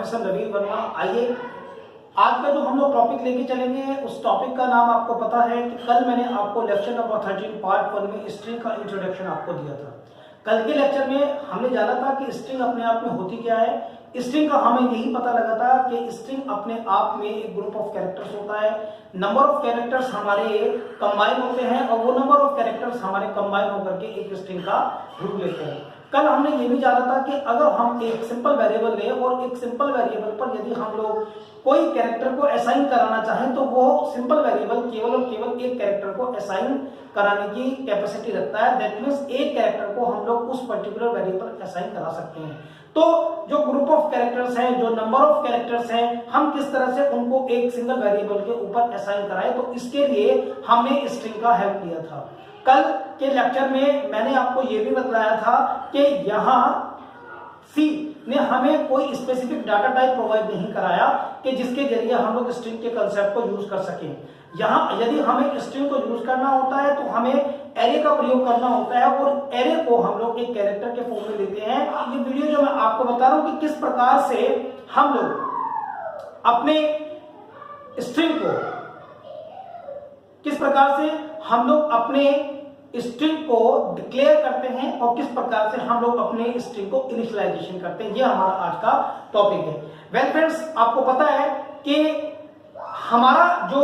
Professor नवीन वर्मा। आइए आज का जो हम लोग टॉपिक लेके चलेंगे उस टॉपिक का नाम आपको पता है कि कल मैंने आपको लेक्चर नंबर 13 पार्ट 1 में स्ट्रिंग का इंट्रोडक्शन आपको दिया था। कल के लेक्चर में हमने जाना था कि स्ट्रिंग अपने आप में होती क्या है। स्ट्रिंग का हमें यही पता लगा था कि स्ट्रिंग अपने आप में एक ग्रुप ऑफ कैरेक्टर्स होता है। नंबर ऑफ कैरेक्टर्स हमारे कंबाइन होते हैं और वो नंबर ऑफ कैरेक्टर्स हमारे कंबाइन होकर के एक स्ट्रिंग का रूप लेते हैं। कल हमने ये भी जाना था कि अगर हम एक सिंपल वेरिएबल लें और एक सिंपल वेरिएबल पर यदि हम लोग कोई कैरेक्टर को असाइन कराना चाहें तो वो सिंपल वेरिएबल केवल और केवल एक कैरेक्टर को असाइन कराने की कैपेसिटी रखता है। दैट मींस एक कैरेक्टर को हम लोग उस पर्टिकुलर वेरिएबल असाइन करा सकते हैं। तो जो ग्रुप ऑफ कैरेक्टर्स हैं, जो नंबर ऑफ कैरेक्टर्स हैं, हम किस तरह से उनको एक सिंगल वेरिएबल के ऊपर असाइन कराएं, तो इसके लिए हमने स्ट्रिंग का हेल्प लिया था। कल के लेक्चर में मैंने आपको यह भी बताया था कि यहाँ सी ने हमें कोई स्पेसिफिक डाटा टाइप प्रोवाइड नहीं कराया कि जिसके जरिए हम लोग स्ट्रिंग के कंसेप्ट को यूज कर सकें। यहाँ यदि हमें स्ट्रिंग को यूज करना होता है तो हमें एरे का प्रयोग करना होता है और एरे को हम लोग एक कैरेक्टर के फॉर्म में लेते हैं। ये वीडियो जो मैं आपको बता रहा हूं कि किस प्रकार से हम लोग अपने स्ट्रिंग को स्ट्रिंग को डिक्लेयर करते हैं और किस प्रकार से हम लोग अपने स्ट्रिंग को इनिशियलाइजेशन करते हैं, ये हमारा आज का टॉपिक है। वेल फ्रेंड्स, आपको पता है कि हमारा जो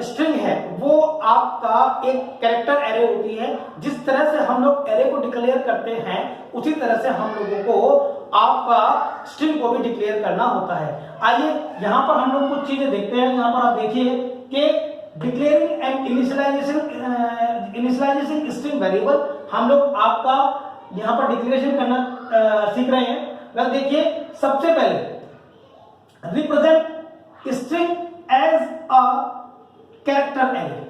स्ट्रिंग है वो आपका एक कैरेक्टर एरे होती है। जिस तरह से हम लोग एरे को डिक्लेयर करते हैं उसी तरह से हम लोगों को आपका स्ट्रिंग को भी डिक्लेयर करना होता है। आइए यहाँ पर हम लोग कुछ चीजें देखते हैं। यहाँ पर आप देखिए कि declaring and initialization string variable, हम लोग आपका यहाँ पर डिक्लेरेशन करना सीख रहे हैं। वेल देखिए, सबसे पहले represent string as a character array.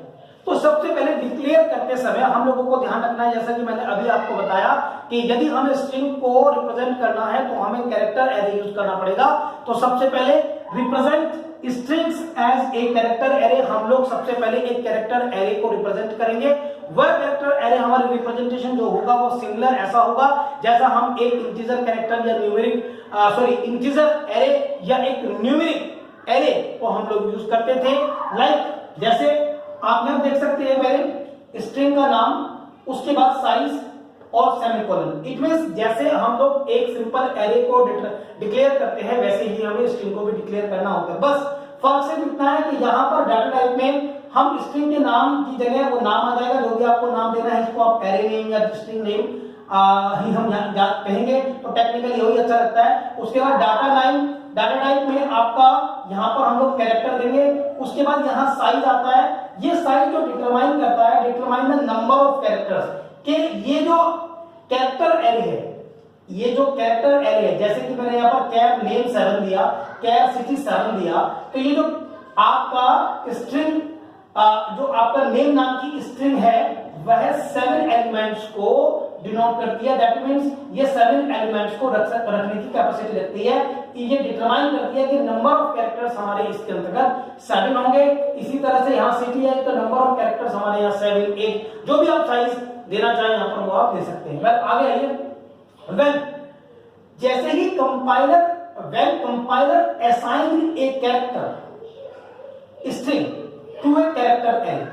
तो सबसे पहले डिक्लेयर करते समय हम लोगों को ध्यान रखना है, जैसा कि मैंने अभी आपको बताया कि यदि हमें स्ट्रिंग को रिप्रेजेंट करना है तो हमें कैरेक्टर एरे यूज करना पड़ेगा। तो सबसे पहले represent strings as a character array, हम लोग सबसे पहले एक कैरेक्टर एरे को रिप्रेजेंट करेंगे। वह कैरेक्टर एरे हमारी रिप्रेजेंटेशन जो होगा वो सिमिलर ऐसा होगा जैसा हम एक इंटीजर कैरेक्टर या इंटीजर एरे या एक न्यूमेरिक एरे को हम लोग यूज करते थे। लाइक जैसे आप यहां देख सकते हैं मेरे स्ट्रिंग का नाम, उसके बाद साइज और सेमीकोलन। इट मींस जैसे हम लोग एक सिंपल एरे को डिक्लेयर करते हैं वैसे ही हमें स्ट्रिंग को भी डिक्लेयर करना होता है। बस फर्क सिर्फ इतना है कि यहाँ पर डाटा टाइप में हम स्ट्रिंग के नाम की जगह वो नाम आ जाएगा, जो भी आपको नाम देना है इसको आप एरे नेम या स्ट्रिंग नेम ही हम कहेंगे, तो टेक्निकली वही अच्छा लगता है। उसके बाद डाटा टाइप में आपका यहाँ पर हम लोग कैरेक्टर देंगे। उसके बाद यहाँ साइज आता है। ये साइज जो डिटरमाइन करता है, determine the number of characters, कि ये जो कैरेक्टर एरे है, जैसे कि मैंने यहाँ पर कैर नेम 7 दिया, कैर सिटी 7 दिया, तो ये जो आपका स्ट्रिंग जो आपका नेम नाम की स्ट्रिंग है वह 7 एलिमेंट्स को डिनोट करती है। दैट मींस ये 7 एलिमेंट्स को रखने की कैपेसिटी रखती है। ये डिटरमाइन करती है कि नंबर ऑफ कैरेक्टर्स हमारे इसके अंतर्गत 7 होंगे। इसी तरह से यहाँ सिटी है तो नंबर ऑफ कैरेक्टर्स हमारे यहाँ 7, 8, जो भी आप साइज देना चाहें यहाँ पर वो आप दे सकते हैं। आगे आइए। जैसे ही compiler assign a character string to a character array,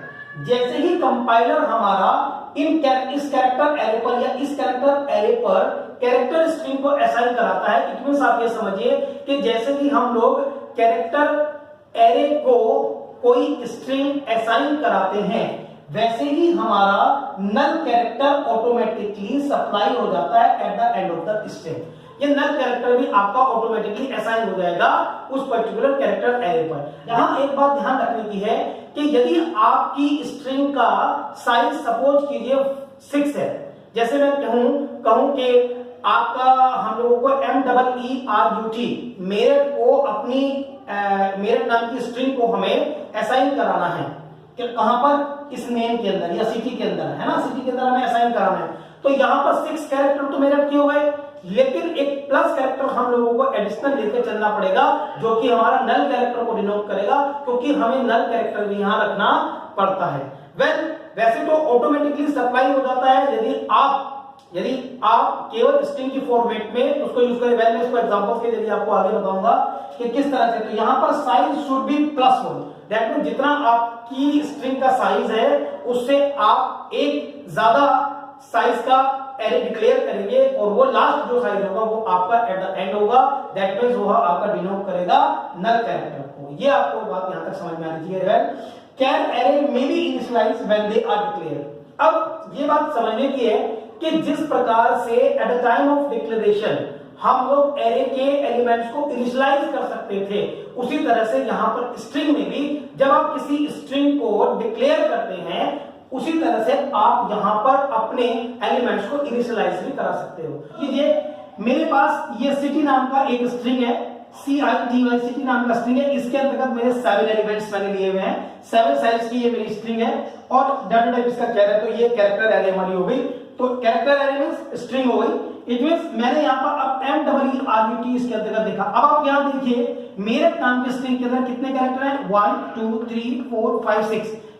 जैसे ही कंपाइलर हमारा इस कैरेक्टर एरे पर या इस कैरेक्टर एरे पर कैरेक्टर स्ट्रिंग को असाइन कराता है, इट मींस आप ये समझिए कि जैसे कि हम लोग कैरेक्टर एरे को कोई स्ट्रिंग असाइन कराते हैं वैसे ही हमारा नल कैरेक्टर ऑटोमेटिकली सप्लाई हो जाता है at the and of the string. ये नल कैरेक्टर भी आपका ऑटोमेटिकली असाइन हो जाएगा उस पर्टिकुलर कैरेक्टर एरे पर। यहाँ एक बात ध्यान रखने की है कि यदि आपकी स्ट्रिंग का साइज सपोज कीजिए 6 है, जैसे मैं कहूं कि आपका हम लोगों को MEERUT मेरठ को अपनी मेरठ नाम की स्ट्रिंग को हमें असाइन कराना है कि कहां पर, इस नेम के अंदर या सिटी के अंदर, है ना, सिटी के अंदर हमें असाइन कराना है। तो यहाँ पर 6 कैरेक्टर तो मेरठ के हो गए, लेकिन एक प्लस कैरेक्टर हम लोगों को एडिशनल लेकर चलना पड़ेगा जो कि हमारा नल कैरेक्टर को डिनोट करेगा, क्योंकि हमें नल कैरेक्टर भी यहाँ रखना पड़ता है। वैसे तो ऑटोमेटिकली सप्लाई हो जाता है यदि आप यदि आप केवल स्ट्रिंग की फॉर्मेट में उसको यूज करें, मैं इसको एग्जांपल्स के जरिए आपको आगे बताऊंगा कि किस तरह से। तो यहां पर size should be +1, that mean जितना आपकी स्ट्रिंग का साइज है उससे आप एक ज्यादा साइज का एरे डिक्लेयर करेंगे और वो लास्ट जो साइज होगा वो आपका एट द एंड होगा, दैट मींस वो आपका डिनोट करेगा नल कैरेक्टर को। ये आपको बात यहां तक समझ में आनी चाहिए। Well char array may be initialized when they are declared. अब ये बात समझने की है कि जिस प्रकार से eight the time of declaration हम लोग एरे के एलिमेंट्स को इनिशियलाइज कर सकते थे, उसी तरह से यहां पर स्ट्रिंग में भी जब आप किसी स्ट्रिंग को डिक्लेयर करते हैं उसी तरह से आप यहां पर अपने एलिमेंट्स को इनिशियलाइज भी करा सकते हो। कीजिए मेरे पास ये सिटी नाम का एक स्ट्रिंग है, CITY सिटी नाम का स्ट्रिंग है, इसके अंतर्गत मेरे 7 एलिमेंट्स मैंने लिए हुए हैं, 7 साइज की ये मेरी स्ट्रिंग है और डाटा टाइप इसका क्या है, तो ये कैरेक्टर एरे हमारी हो गई। तो कैरेक्टर एरे मींस स्ट्रिंग हो गई। इट मींस मैंने यहां पर अब MERT इसके अंतर्गत देखा। अब आप यहां देखिए मेरे नाम के स्ट्रिंग के अंदर कितने कैरेक्टर हैं, 1 2 3 4 5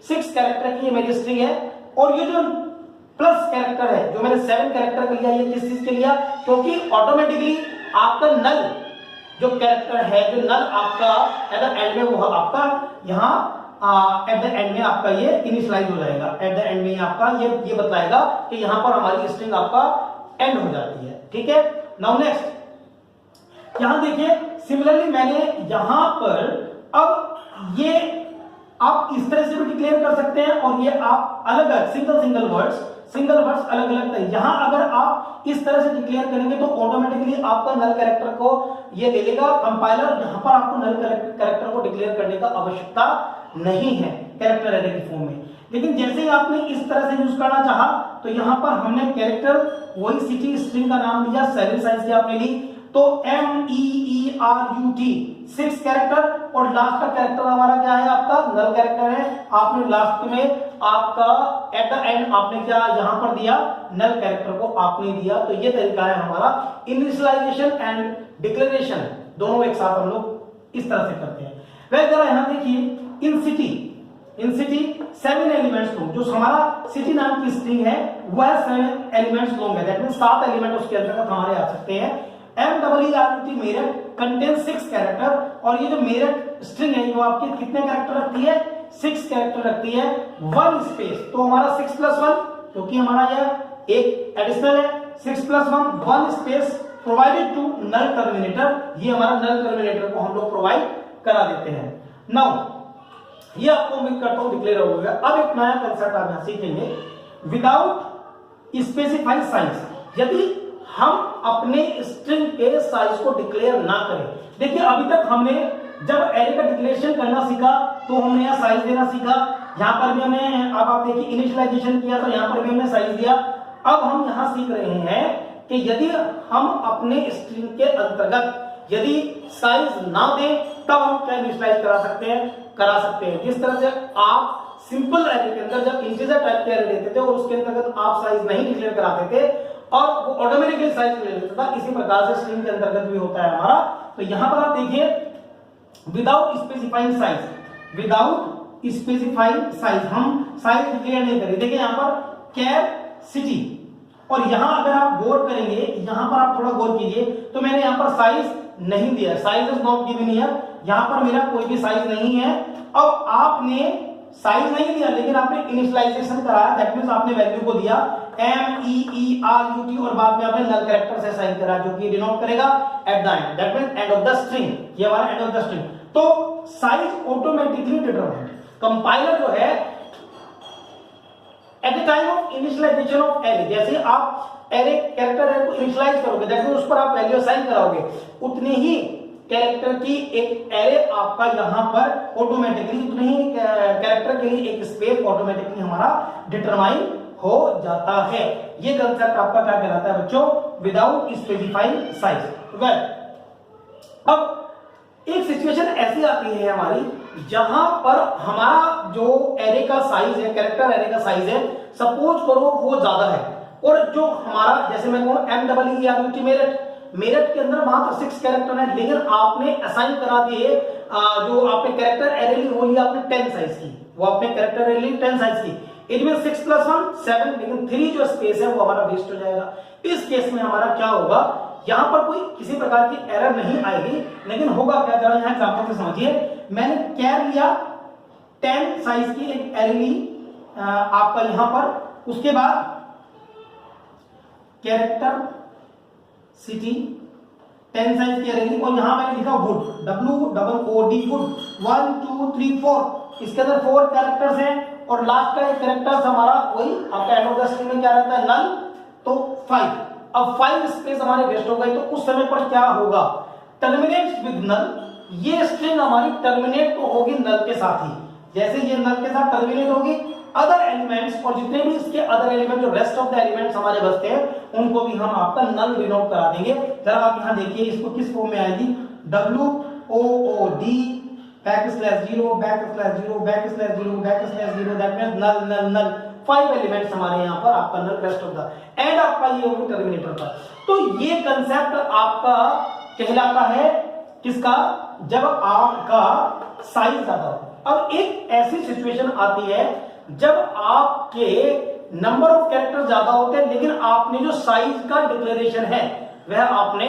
6 कैरेक्टर की ये मेरी स्ट्रिंग है। और ये जो प्लस कैरेक्टर है जो मैंने 7 कैरेक्टर का लिया, ये किस चीज के लिया, क्योंकि ऑटोमेटिकली आपका नल जो कैरेक्टर है, जो नल आपका एट द एंड में वो आपका यहां एट द एंड में आपका ये इनिशियलाइज हो जाएगा। एट द एंड में आपका ये बताएगा कि यहां पर हमारी स्ट्रिंग आपका एंड हो जाती है। ठीक है, नाउ नेक्स्ट यहां देखिए सिमिलरली मैंने यहां पर अब ये आप इस तरह से भी डिक्लेयर कर सकते हैं और ये आप अलग अलग सिंगल वर्ड्स अलग अलग तरह। यहां अगर आप इस तरह से डिक्लेयर करेंगे तो ऑटोमेटिकली आपका नल कैरेक्टर को ये ले लेगा कंपाइलर। यहां पर आपको नल कैरेक्टर को डिक्लेयर करने का आवश्यकता नहीं है कैरेक्टर एरे की फॉर्म में। लेकिन जैसे ही आपने इस तरह से यूज करना चाहा तो यहां पर हमने कैरेक्टर वही सिटी स्ट्रिंग का नाम दिया, 7 साइज की आपने ली, तो MEERUT 6 कैरेक्टर और लास्ट का कैरेक्टर हमारा क्या है, आपका नल कैरेक्टर है। आपने लास्ट में आपका एट द एंड आपने क्या यहां पर दिया, नल कैरेक्टर को आपने दिया। तो ये तरीका है हमारा इनिशियलाइजेशन एंड डिक्लेरेशन, दोनों एक साथ हम लोग इस तरह से करते हैं। वह जरा यहां देखिए इन सिटी 7 एलिमेंट्स लॉन्ग, जो हमारा सिटी नाम की स्ट्रिंग है वह 7 एलिमेंट्स लॉन्ग है, दैट मींस 7 एलिमेंट उसके अंतर्गत हमारे आ सकते हैं। MEERT मेरठ कंटेन 6 कैरेक्टर और ये जो मेरठ स्ट्रिंग है वो आपके कितने कैरेक्टर रखती है, 6 कैरेक्टर रखती है। 1 स्पेस, तो हमारा 6 + 1 क्योंकि हमारा यह एक एडिशनल है, 6 + 1 space provided to null terminator. ये हमारा नल टर्मिनेटर को हम लोग प्रोवाइड करा देते हैं। नाउ ये आपको उम्मीद करता हूं डिक्लेयर हो गया। अब एक नया कंसेप्ट आप यहां सीखेंगे, विदाउट स्पेसिफाइड साइज। यदि हम अपने स्ट्रिंग के साइज को डिक्लेयर ना करें, देखिए अभी तक हमने जब एरे का डिक्लेरेशन करना सीखा तो हमने यहां साइज देना सीखा, यहां पर भी हमने, अब आप देखिए इनिशियलाइजेशन किया तो यहां पर भी हमने साइज दिया। अब हम यहां सीख रहे हैं कि यदि हम अपने स्ट्रिंग के अंतर्गत यदि साइज ना दें तब हम क्या इनिशियलाइज करा सकते हैं। जिस तरह से आप सिंपल एरे के अंदर जब इंटीजर टाइप के एरे देते थे और उसके अंतर्गत आप साइज नहीं डिक्लेयर कराते थे और वो ऑटोमेटिकली साइज ले लेता था, इसी प्रकार से स्ट्रिंग के अंतर्गत भी होता है हमारा। तो यहां पर आप देखिए विदाउट स्पेसिफाइंग साइज, हम साइज डिक्लेयर नहीं करें। देखिए यहां पर कैर सिटी, और यहां अगर आप गौर करेंगे, यहां पर आप थोड़ा गौर कीजिए तो मैंने यहां पर साइज नहीं दिया, size is not given here, यहां पर मेरा कोई भी साइज नहीं है। अब आपने साइज नहीं दिया लेकिन आपने इनिशियलाइजेशन कराया, दैट मींस आपने वैल्यू को दिया MEERUT और बाद में आपने नल कैरेक्टर से असाइन करा जो कि डिनोट करेगा at the end, that means end of the string, ये हमारा एंड ऑफ द स्ट्रिंग। तो साइज ऑटोमेटिकली डिटरमाइंड, कंपाइलर जो है at the time of initialization of array, जैसे आप एरे कैरेक्टर एरे को इनिशियलाइज करोगे, दैट मींस उस पर आप वैल्यू असाइन कराओगे, उतनी ही कैरेक्टर की एक एरे आपका यहां पर ऑटोमेटिकली, उतने ही कैरेक्टर के लिए एक स्पेस ऑटोमेटिकली हमारा डिटरमाइन हो जाता है। ये कंसेप्ट आपका क्या कहलाता है बच्चों, विदाउट स्पेसिफाइंग साइज। वेल अब एक सिचुएशन ऐसी आती है हमारी जहां पर हमारा जो एरे का साइज है, कैरेक्टर एरे का साइज है, सपोज करो वो ज्यादा है और जो हमारा, जैसे मैं कहूं MEERUT मेरठ के अंदर मात्र 6 कैरेक्टर है, लेकिन आपने असाइन करा दिए जो आपने कैरेक्टर एरे ली वो लिया आपने 10 साइज की, वो आपने कैरेक्टर एरे ली 10 साइज की। इनमें 6 + 1 7, लेकिन 3 जो स्पेस है वो हमारा वेस्ट हो जाएगा। इस केस में हमारा क्या होगा, यहां पर कोई किसी प्रकार की एरर नहीं आएगी, लेकिन होगा क्या, जरा यहां एग्जांपल से समझिए। मैंने कैर लिया 10 साइज की एक एरे ली आपका यहां पर, उसके बाद कैरेक्टर सिटी 10 साइज की एरे ली, और यहां मैंने लिखा वुड, WOOD वुड, 1 2 3 4, इसके अंदर 4 कैरेक्टर्स हैं, और लास्ट का एक कैरेक्टर्स हमारा वही आपका एंड ऑफ द स्ट्रिंग में क्या रहता है, नल, तो 5। अब 5 स्पेस हमारे वेस्ट हो गई, तो उस समय पर क्या होगा, टर्मिनेट्स विद नल, ये स्ट्रिंग हमारी टर्मिनेट तो होगी नल के साथ ही। जैसे ये नल के साथ टर्मिनेट होगी, अदर एलिमेंट्स और जितने भी इसके अदर एलिमेंट, जो रेस्ट ऑफ द एलिमेंट्स हमारे बचते हैं, उनको भी हम आपका नल डिनोट करा देंगे। जरा आप यहां देखिए इसको किस फॉर्म में आएगी, WOOD \0 \0 \0, that means null null null, 5 elements हमारे यहां पर आपका null, rest of the end आपका ये होगी टर्मिनेटर का। तो ये कंसेप्ट आपका कहलाता है किसका, जब आपका साइज ज्यादा हो। अब एक ऐसी सिचुएशन आती है जब आपके नंबर ऑफ कैरेक्टर ज्यादा होते हैं, लेकिन आपने जो साइज का डिक्लेरेशन है वह आपने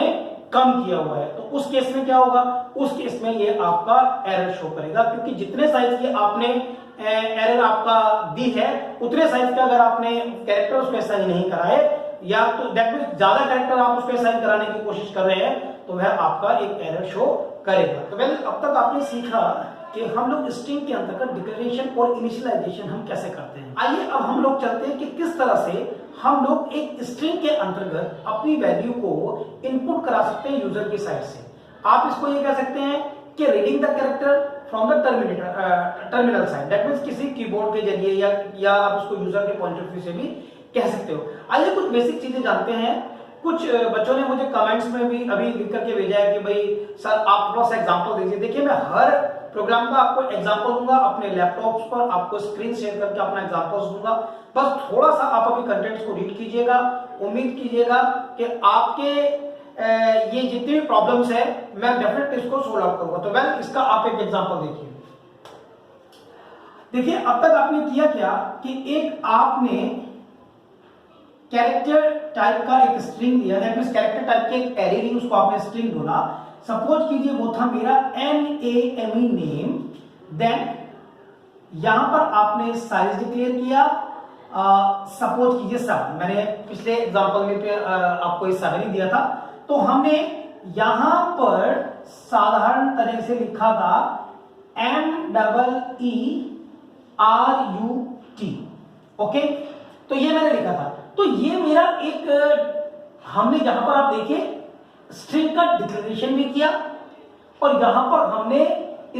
कम किया हुआ है, तो उस केस में क्या होगा, उस केस में ये आपका एरर शो करेगा, क्योंकि जितने साइज की आपने एरर आपका दी है, उतने साइज का अगर आपने कैरेक्टर उसको असाइन नहीं कराए, या तो दैट मींस ज्यादा कैरेक्टर आप उसको असाइन कराने की कोशिश कर रहे हैं, तो वह आपका एक एरर शो करेगा। तो वेल, अब तक आपने सीखा कि हम लोग स्ट्रिंग के अंतर्गत डिक्लेरेशन और इनिशियलाइजेशन हम कैसे करते हैं। आइए अब हम लोग चलते हैं कि किस तरह से हम लोग एक स्ट्रिंग के अंतर्गत अपनी वैल्यू को इनपुट करा सकते हैं यूजर की साइड से। आप इसको ये कह सकते हैं कि reading the character from the terminal side, that means किसी कीबोर्ड के जरिए, या आप उसको यूजर के पॉइंट ऑफ व्यू से भी कह सकते हो। आइए कुछ बेसिक चीजें जानते हैं। कुछ बच्चों ने मुझे कमेंट्स में भी अभी लिख करके भेजा है कि भाई सर आप थोड़ा सा एग्जांपल दीजिए। देखिए, मैं हर प्रोग्राम का आपको एग्जांपल दूंगा, अपने लैपटॉप्स पर आपको स्क्रीन शेयर करके अपना एग्जांपल्स दूंगा। बस थोड़ा सा आप अभी कंटेंट्स को रीड कीजिएगा, उम्मीद कीजिएगा कि आपके ये जितनी भी प्रॉब्लम्स है मैं डेफिनेटली इसको सोल्व आउट करूंगा। तो वेल, इसका आप एक एग्जांपल देखिए, अब तक आपने किया क्या कि एक आपने कैरेक्टर टाइप का एक स्ट्रिंग दिया, दैट मींस कैरेक्टर टाइप के एक एरे ली, उसको आपने स्ट्रिंग बोला। सपोज कीजिए वो था मेरा NAME नेम, देन यहां पर आपने साइज डिक्लेयर किया, सपोज कीजिए 7, मैंने पिछले एग्जांपल में आपको इस 7 ही दिया था, तो हमने यहां पर साधारण तरह से लिखा था MEERUT, ओके, तो ये मैंने लिखा था। तो ये मेरा एक, हमने यहां पर आप देखिए स्ट्रिंग का डिक्लेरेशन भी किया, और यहां पर हमने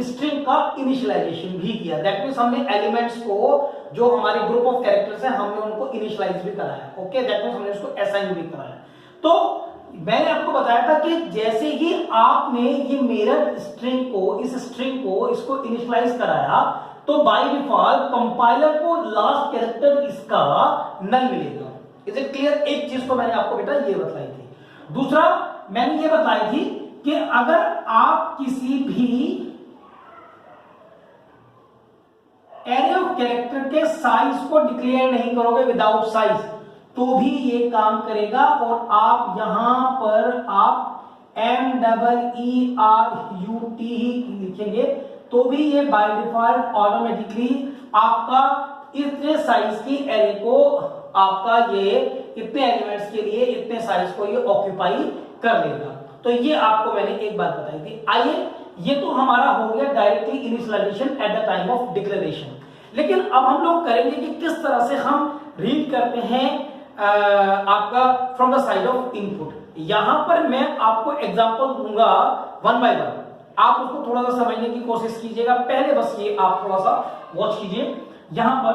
स्ट्रिंग का इनिशियलाइजेशन भी किया। दैट मींस हमने एलिमेंट्स को, जो हमारे ग्रुप ऑफ कैरेक्टर्स हैं, हमने उनको इनिशियलाइज भी कराया, ओके, दैट मींस हमने उसको असाइन भी कराया। तो मैंने आपको बताया था कि जैसे ही आपने ये मेरर स्ट्रिंग को, इस स्ट्रिंग को, इसको इनिशियलाइज कराया, तो बाय डिफॉल्ट कंपाइलर को लास्ट कैरेक्टर इसका नल मिलेगा। Is it clear? एक चीज तो मैंने आपको बेटा ये बताई थी। दूसरा मैंने ये बताई थी कि अगर आप किसी भी एरे ऑफ कैरेक्टर के साइज को डिक्लेयर नहीं करोगे विदाउट साइज, तो भी ये काम करेगा, और आप यहां पर आप MEERUT ही लिखेंगे, तो भी ये बाय डिफॉल्ट ऑटोमेटिकली आपका इतने साइज की एरे को, आपका ये इतने एलिमेंट्स के लिए इतने साइज को ये ऑक्यूपाई कर लेगा। तो ये आपको मैंने एक बात बताई थी। आइए, ये तो हमारा हो गया directly initialization at the time of declaration. लेकिन अब हम लोग करेंगे कि किस तरह से हम रीड करते हैं आपका from the side of input. यहां पर मैं आपको एग्जांपल दूंगा वन बाय वन, आप उसको थोड़ा सा समझने की कोशिश कीजिएगा। पहले बस ये आप थोड़ा सा वॉच कीजिए। यहां पर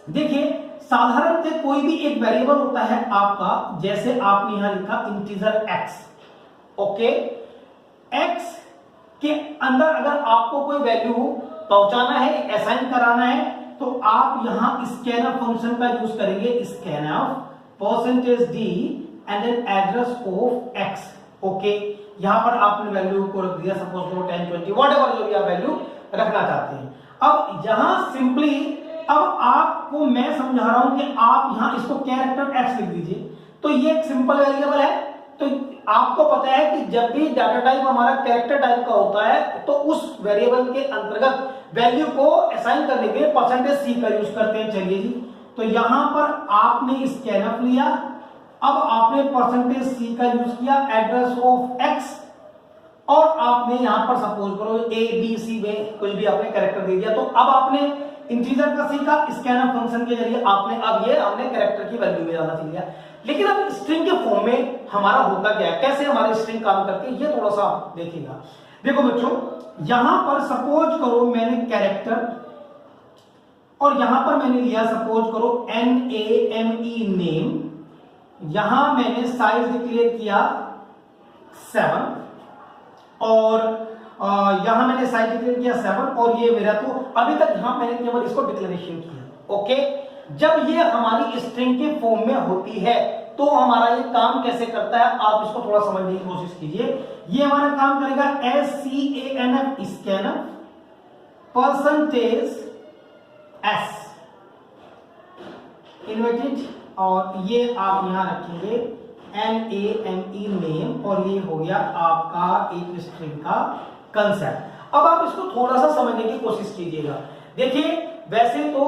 देखिए, साधारण से कोई भी एक वेरिएबल होता है आपका, जैसे आपने यहां लिखा इंटीजर x, ओके, x के अंदर अगर आपको कोई वैल्यू पहुंचाना है, असाइन कराना है, तो आप यहां स्कैनफ फंक्शन का यूज करेंगे, scanf %d and then address of x, okay. यहां पर आपने वैल्यू को रख दिया, सपोज 10 20 व्हाटएवर जो भी आप वैल्यू रखना चाहते हैं। अब यहां सिंपली अब आपको मैं समझा रहा हूं कि आप यहां इसको कैरेक्टर एक्स लिख दीजिए, तो ये एक सिंपल वेरिएबल है। तो आपको पता है कि जब भी डाटा टाइप हमारा कैरेक्टर टाइप का होता है तो उस वेरिएबल के अंतर्गत वैल्यू को असाइन करने के लिए परसेंटेज सी का यूज करते हैं। चलिए जी, तो यहां पर आपने स्कैनफ लिया, अब आपने परसेंटेज सी का यूज किया, एड्रेस ऑफ एक्स, और आपने यहां पर सपोज करो ए बी सी में कुछ भी आपने कैरेक्टर दे दिया। तो अब आपने इंटीजर का सीखा, स्कैनफ फंक्शन के जरिए आपने अब ये हमने कैरेक्टर की वैल्यू में जाना सीख लिया। लेकिन अब स्ट्रिंग के फॉर्म में हमारा होता क्या है, कैसे हमारी स्ट्रिंग काम करती है, ये थोड़ा सा देखिएगा। देखो बच्चों, यहां पर सपोज करो मैंने कैरेक्टर, और यहां पर मैंने लिया सपोज करो NAME नेम, यहां मैंने साइज डिक्लेयर किया 7, और यहां मैंने साइज डिक्लेयर किया 7, और ये मेरा, तो अभी तक यहां मैंने केवल इसको डिक्लेरेशन किया। ओके, जब ये हमारी स्ट्रिंग के फॉर्म में होती है तो हमारा ये काम कैसे करता है, आप इसको थोड़ा समझने की कोशिश कीजिए। ये हमारा काम करेगा SCANF, scanf, percentage S inverted, और ये आप यहां रखेंगे NAME नेम, और ये हो गया आपका एक स्ट्रिंग का कंसेप्ट। अब आप इसको थोड़ा सा समझने की कोशिश कीजिएगा। देखिए, वैसे तो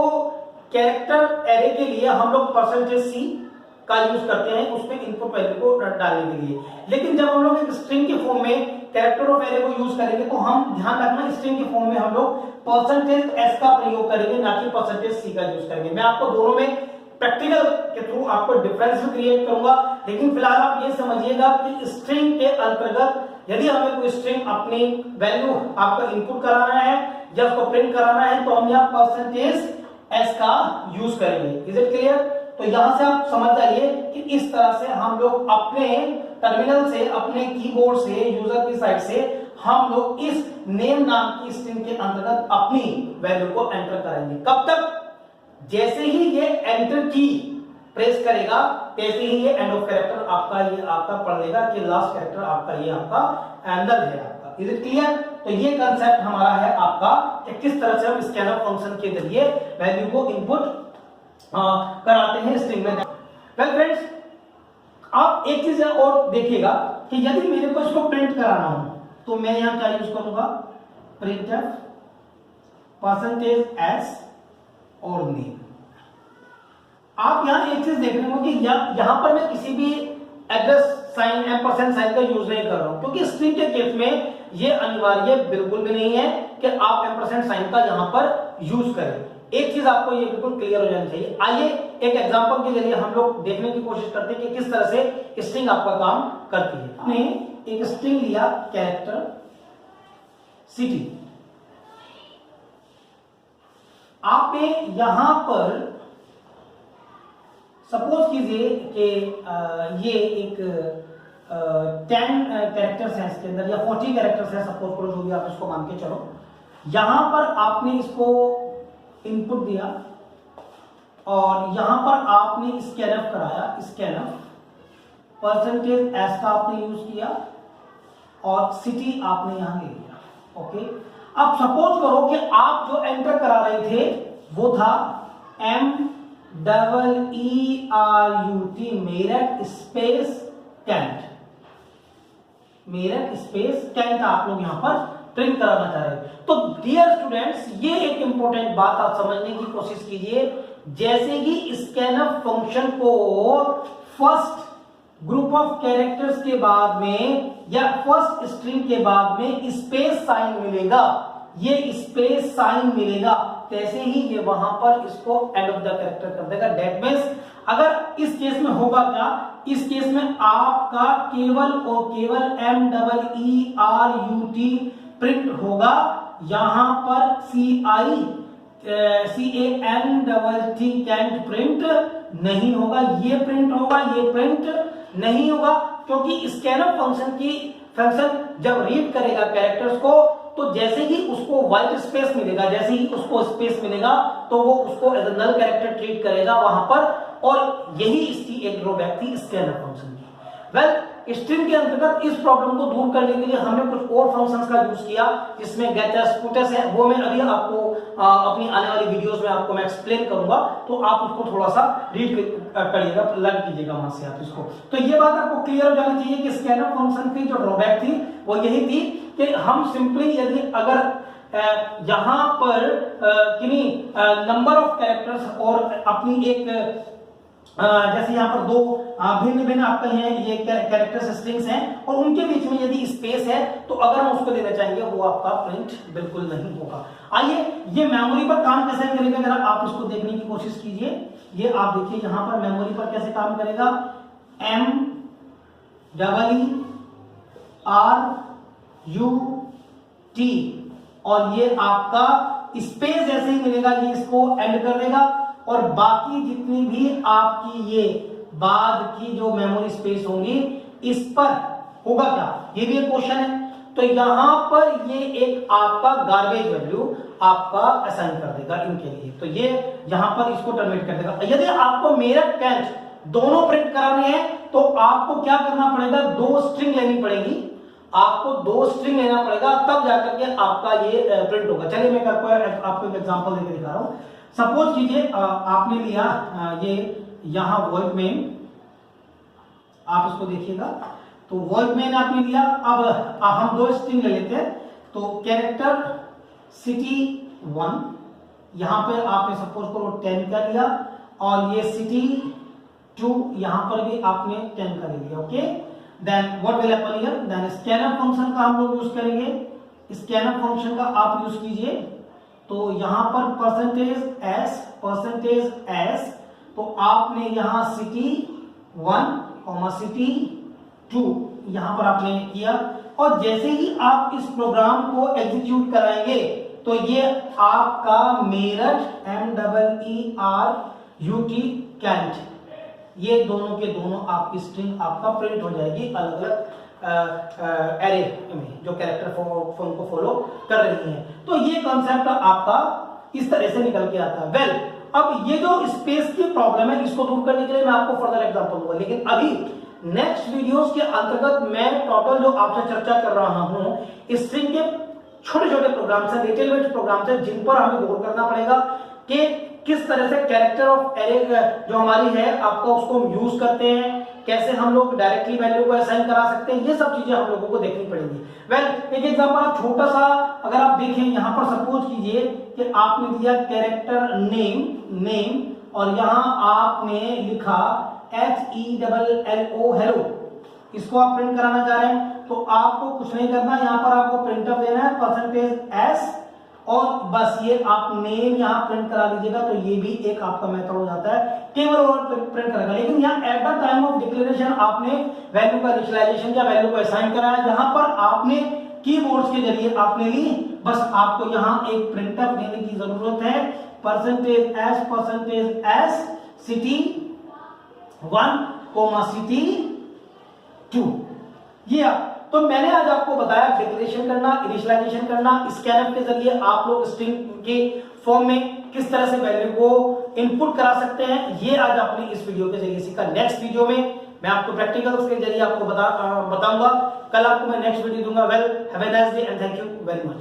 कैरेक्टर एरे के लिए हम लोग परसेंटेज सी का यूज करते हैं उसमें इनपुट वैल्यू को डालने के लिए, लेकिन जब हम लोग एक स्ट्रिंग के फॉर्म में कैरेक्टर ऑफ एरे को यूज करेंगे तो हम ध्यान रखना स्ट्रिंग के फॉर्म में हम लोग परसेंटेज एस का प्रयोग करेंगे, ना कि परसेंटेज सी का यूज करेंगे। मैं आपको दोनों में प्रैक्टिकल के थ्रू आपको डिफरेंस भी क्रिएट करूंगा, लेकिन फिलहाल आप ये समझिएगा कि स्ट्रिंग के अंतर्गत यदि हमें कोई स्ट्रिंग अपनी वैल्यू आपको इनपुट कराना है या उसको प्रिंट कराना है तो हम यहाँ परसेंटेज एस का यूज करेंगे। Is it clear? तो यहां से आप समझ जाइए कि इस तरह से हम लोग अपने टर्मिनल से, अपने कीबोर्ड से, यूजर की साइड से हम लोग इस नेम नाम की स्ट्रिंग के अंतर्गत अपनी वैल्यू को एंटर करेंगे। कब तक? जैसे ही ये एंटर की प्रेस करेगा तैसे ही ये एंड ऑफ कैरेक्टर आपका, ये आपका पढ़ लेगा कि लास्ट कैरेक्टर आपका, ये आपका एंडल है आपका। Is it clear? तो ये कंसेप्ट हमारा है आपका कि किस तरह से हम स्कैनफ फंक्शन के जरिए वैल्यू को इनपुट कराते हैं स्ट्रिंग में। वेल फ्रेंड्स, आप एक चीज और देखिएगा कि यदि मेरे को इसको प्रिंट कराना हो तो मैं यहां क्या यूज करूंगा, प्रिंटफ परसेंटेज एस और नेम। आप यहां एक चीज देख रहे हो कि यहां पर मैं किसी भी एड्रेस साइन एम्परसेंड साइन का यूज नहीं कर रहा हूं, क्योंकि स्ट्रिंग के केस में ये अनिवार्य बिल्कुल भी नहीं है कि आप एम्परसेंड साइन का यहां पर यूज करें। एक चीज आपको ये बिल्कुल क्लियर हो जानी चाहिए। आइए एक एग्जांपल के जरिए हम लोग देखने की कोशिश करते हैं कि किस तरह से स्ट्रिंग आपका काम करती है। आपने एक स्ट्रिंग लिया कैरेक्टर सिटी, आपने यहां पर सपोज कीजिए कि ये एक 10 कैरेक्टर्स हैं इसके अंदर, या 40 कैरेक्टर्स हैं सपोज करो, जो भी आप इसको मान के चलो। यहां पर आपने इसको इनपुट दिया और यहां पर आपने स्कैनफ कराया, स्कैनफ परसेंटेज एस का आपने यूज किया और सिटी आपने यहां ले लिया। ओके, अब सपोज करो कि आप जो एंटर करा रहे थे वो था MEERUT Meerut space cantt, Meerut space cantt आप लोग यहां पर प्रिंट कराना चाह रहे हैं। तो डियर स्टूडेंट्स, ये एक इंपॉर्टेंट बात आप समझने की कोशिश कीजिए। जैसे ही स्कैनफ फंक्शन को फर्स्ट ग्रुप ऑफ कैरेक्टर्स के बाद में या फर्स्ट स्ट्रिंग के बाद में स्पेस साइन मिलेगा, ये स्पेस साइन मिलेगा, तैसे ही ये वहां पर इसको एंड ऑफ द कैरेक्टर कर देगा। दैट मींस अगर इस केस में होगा क्या, इस केस में आपका केवल और केवल MEERUT प्रिंट होगा, यहां पर CANT कैंट प्रिंट नहीं होगा। ये प्रिंट होगा, ये प्रिंट नहीं होगा, क्योंकि स्कैनफ फंक्शन जब रीड करेगा कैरेक्टर्स को तो जैसे ही उसको व्हाइट स्पेस मिलेगा, जैसे ही उसको स्पेस मिलेगा तो वो उसको as a null character treat करेगा वहां पर, और यही इसकी एक ड्रॉबैक थी स्कैनफ फंक्शन की। वेल स्ट्रिंग के अंतर्गत इस प्रॉब्लम को दूर करने के लिए हमने कुछ और फंक्शंस का यूज किया, जिसमें गेटस पुटस है, वो मैं अभी आपको अपनी आने वाली वीडियोस में आपको मैं एक्सप्लेन करूंगा, तो आप उसको थोड़ा सा रीड करिएगा, लर्न कीजिएगा वहां से आप इसको। तो ये बात आपको क्लियर हो जानी चाहिए कि स्कैनफ फंक्शन की जो ड्रॉबैक थी वो यही थी कि हम सिंपली यदि अगर यहां पर नंबर ऑफ कैरेक्टर्स और अपनी एक जैसे यहाँ पर दो भिन्न भिन्न आपके हैं ये कैरेक्टर्स स्ट्रिंग्स हैं और उनके बीच में यदि स्पेस है तो अगर हम उसको देना चाहेंगे वो आपका प्रिंट बिल्कुल नहीं होगा। आइए ये मेमोरी पर काम कैसे करेगा, अगर आप इसको देखने की कोशिश कीजिए। ये आप देखिए यहाँ पर मेमोरी पर कैसे काम करेगा, MEMORY और ये आपका स्पेस जैसे ही मिलेगा ये इसको एंड कर देगा और बाकी जितनी भी आपकी ये बाद की जो मेमोरी स्पेस होंगी इस पर होगा क्या, ये भी एक क्वेश्चन है। तो यहां पर ये एक आपका गार्बेज वैल्यू आपका असाइन कर देगा इनके लिए, तो ये यहां पर इसको टर्मिनेट कर देगा। यदि आपको मेरठ कैंच दोनों प्रिंट कराने हैं तो आपको क्या करना पड़ेगा, दो स्ट्रिंग लेनी पड़ेगी, आपको दो स्ट्रिंग लेना पड़ेगा, तब जाकर के आपका ये प्रिंट होगा। चलिए मैं आपको एक एग्जांपल देकर दिखा रहा हूं। सपोज कीजिए आपने लिया ये यहां वॉइड मेन, आप इसको देखिएगा, तो वॉइड मेन आपने लिया। अब हम दो स्ट्रिंग ले लेते हैं, तो कैरेक्टर सिटी 1 यहां पे आपने सपोज करो 10 का लिया और ये सिटी 2 यहां पर भी आपने 10 का ले लिया। Okay, then what will happen here, then scanner function का हम लोग यूज करेंगे। स्कैनर फंक्शन का आप यूज कीजिए, तो यहां पर परसेंटेज एस, तो आपने यहां सिटी 1 सिटी 2 यहां पर आपने किया और जैसे ही आप इस प्रोग्राम को एग्जीक्यूट कराएंगे तो ये आपका मेरठ MERUT कैंट, ये दोनों के दोनों आपकी स्ट्रिंग आपका प्रिंट हो जाएगी अलग अलग एरे में जो कैरेक्टर फॉर्म को फॉलो कर रही है। तो ये कॉन्सेप्ट आपका इस तरह से निकल के आता है। वेल, अब ये जो स्पेस की प्रॉब्लम है इसको दूर करने के लिए मैं आपको फर्दर एग्जांपल दूंगा, लेकिन अभी नेक्स्ट वीडियोस के अंतर्गत मैं टोटल जो आपसे चर्चा कर रहा हूं स्ट्रिंग के छोटे छोटे प्रोग्राम से, लिटिल बिट प्रोग्राम से, जिन पर हमें गौर करना पड़ेगा कि किस तरह से कैरेक्टर ऑफ एरे जो हमारी है आपका उसको हम यूज करते हैं, कैसे हम लोग डायरेक्टली वैल्यू को असाइन करा सकते हैं, ये सब चीजें हम लोगों को देखनी पड़ेगी। वेल, एक एग्जांपल छोटा सा अगर आप देखें, यहां पर सपोज कीजिए कि आपने दिया कैरेक्टर नेम और यहां आपने लिखा HELLO हेलो, इसको आप प्रिंट कराना चाह रहे हैं तो आपको कुछ नहीं करना, यहां पर आपको प्रिंटफ देना है %s और बस ये आप नेम यहां प्रिंट करा लीजिएगा, तो ये भी एक आपका मेथड हो जाता है, केवल और प्रिंट करेगा। लेकिन यहां eight the time of declaration आपने वैल्यू का इनिशियलाइजेशन या वैल्यू को असाइन कराया, यहां पर आपने कीबोर्ड्स के जरिए आपने ली, बस आपको यहां एक प्रिंटफ देने की जरूरत है, %s सिटी 1 सिटी 2। ये तो मैंने आज आपको बताया डिक्लेरेशन करना, इनिशियलाइजेशन करना, स्कैनफ के जरिए आप लोग स्ट्रिंग के फॉर्म में किस तरह से वैल्यू को इनपुट करा सकते हैं, ये आज आपने इस वीडियो के जरिए सीखा। नेक्स्ट वीडियो में मैं आपको प्रैक्टिकल्स के जरिए आपको बताऊंगा, कल आपको मैं नेक्स्ट वीडियो दूंगा। Well, have a nice day and thank you very much.